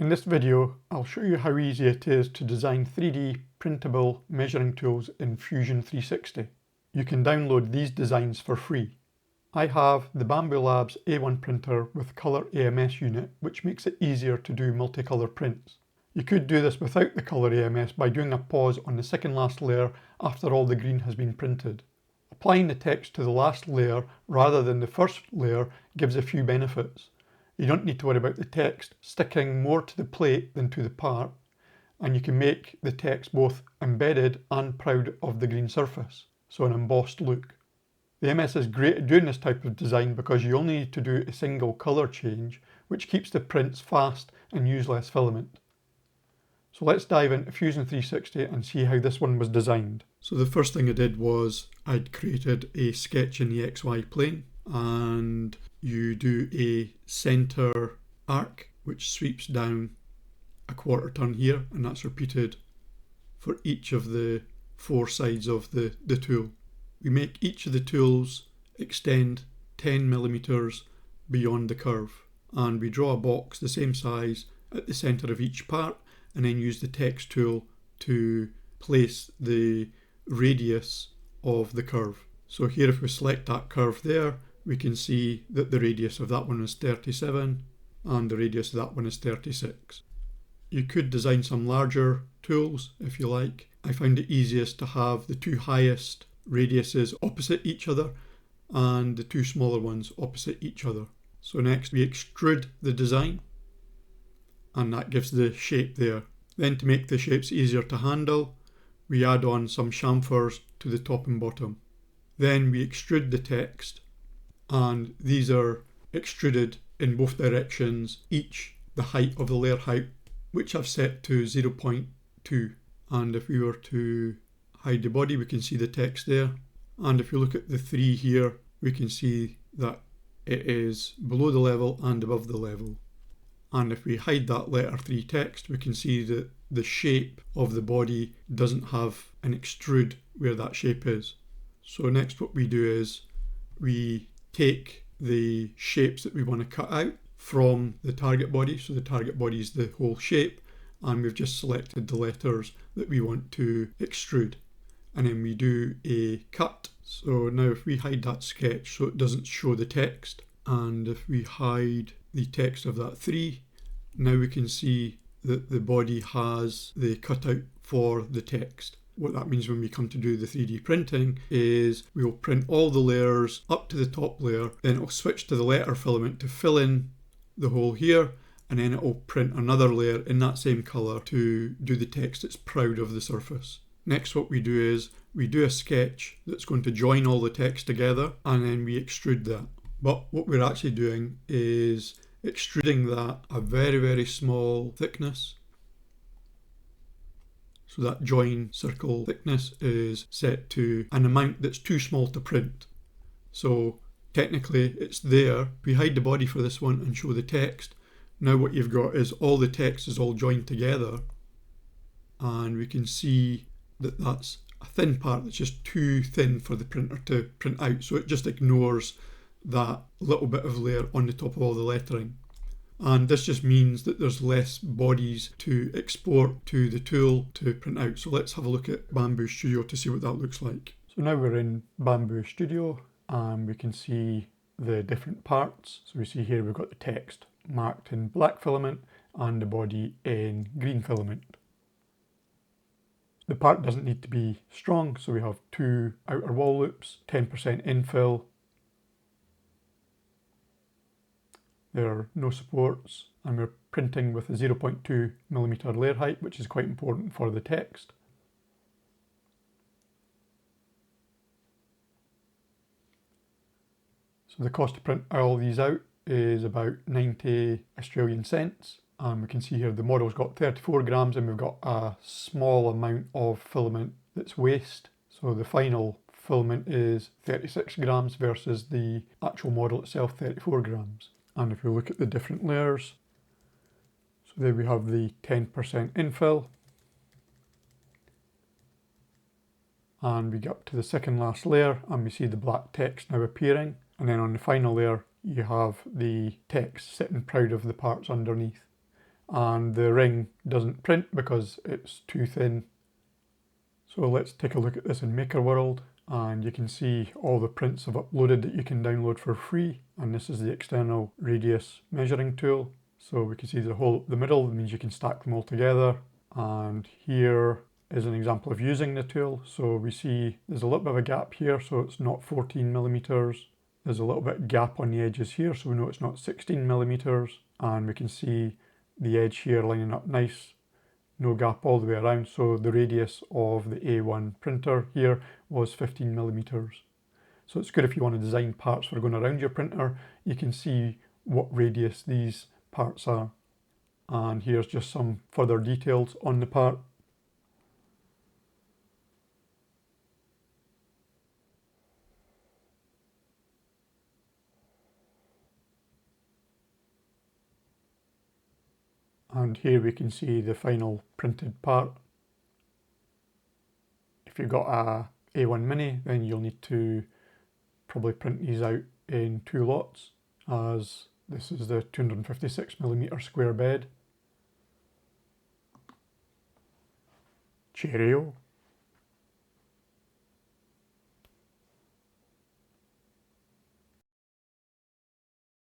In this video, I'll show you how easy it is to design 3D printable measuring tools in Fusion 360. You can download these designs for free. I have the Bambu Lab's A1 printer with Color AMS unit, which makes it easier to do multicolour prints. You could do this without the Color AMS by doing a pause on the second last layer after all the green has been printed. Applying the text to the last layer rather than the first layer gives a few benefits. You don't need to worry about the text sticking more to the plate than to the part, and you can make the text both embedded and proud of the green surface, so an embossed look. The MS is great at doing this type of design because you only need to do a single colour change, which keeps the prints fast and use less filament. So let's dive into Fusion 360 and see how this one was designed. So the first thing I did was I'd created a sketch in the XY plane, and you do a centre arc which sweeps down a quarter turn here, and that's repeated for each of the four sides of the tool. We make each of the tools extend 10mm beyond the curve, and we draw a box the same size at the centre of each part, and then use the text tool to place the radius of the curve. So here, if we select that curve there, we can see that the radius of that one is 37 and the radius of that one is 36. You could design some larger tools if you like. I found it easiest to have the two highest radiuses opposite each other and the two smaller ones opposite each other. So next we extrude the design, and that gives the shape there. Then, to make the shapes easier to handle, we add on some chamfers to the top and bottom. Then we extrude the text, and these are extruded in both directions, each the height of the layer height, which I've set to 0.2. And if we were to hide the body, we can see the text there. And if you look at the 3 here, we can see that it is below the level and above the level. And if we hide that letter 3 text, we can see that the shape of the body doesn't have an extrude where that shape is. So next what we do is we take the shapes that we want to cut out from the target body. So the target body is the whole shape, and we've just selected the letters that we want to extrude. And then we do a cut. So now if we hide that sketch so it doesn't show the text, and if we hide the text of that 3, now we can see that the body has the cutout for the text. What that means when we come to do the 3D printing is we'll print all the layers up to the top layer, then it'll switch to the letter filament to fill in the hole here, and then it'll print another layer in that same colour to do the text that's proud of the surface. Next what we do is we do a sketch that's going to join all the text together, and then we extrude that. But what we're actually doing is extruding that a very, very small thickness. So that join circle thickness is set to an amount that's too small to print. So technically it's there. We hide the body for this one and show the text. Now what you've got is all the text is all joined together, and we can see that that's a thin part that's just too thin for the printer to print out. So it just ignores that little bit of layer on the top of all the lettering. And this just means that there's less bodies to export to the tool to print out. So let's have a look at Bambu Studio to see what that looks like. So now we're in Bambu Studio, and we can see the different parts. So we see here we've got the text marked in black filament and the body in green filament. The part doesn't need to be strong, so we have 2 outer wall loops, 10% infill. There are no supports, and we're printing with a 0.2mm layer height, which is quite important for the text. So the cost to print all these out is about 90 Australian cents. And we can see here the model's got 34 grams, and we've got a small amount of filament that's waste. So the final filament is 36 grams versus the actual model itself 34 grams. And if we look at the different layers, so there we have the 10% infill, and we get up to the second last layer and we see the black text now appearing, and then on the final layer you have the text sitting proud of the parts underneath. and the ring doesn't print because it's too thin. So let's take a look at this in Maker World, and you can see all the prints I've uploaded that you can download for free, and this is the external radius measuring tool. So we can see the hole up the middle, that means you can stack them all together, and here is an example of using the tool. So we see there's a little bit of a gap here, so it's not 14 millimeters. There's a little bit of gap on the edges here, so we know it's not 16 millimeters, and we can see the edge here lining up nice, no gap all the way around. So the radius of the A1 printer here was 15 millimeters. So it's good if you want to design parts for going around your printer, you can see what radius these parts are. And here's just some further details on the part. And here we can see the final printed part. If you've got a A1 Mini, then you'll need to probably print these out in 2 lots, as this is the 256mm square bed. Cheerio.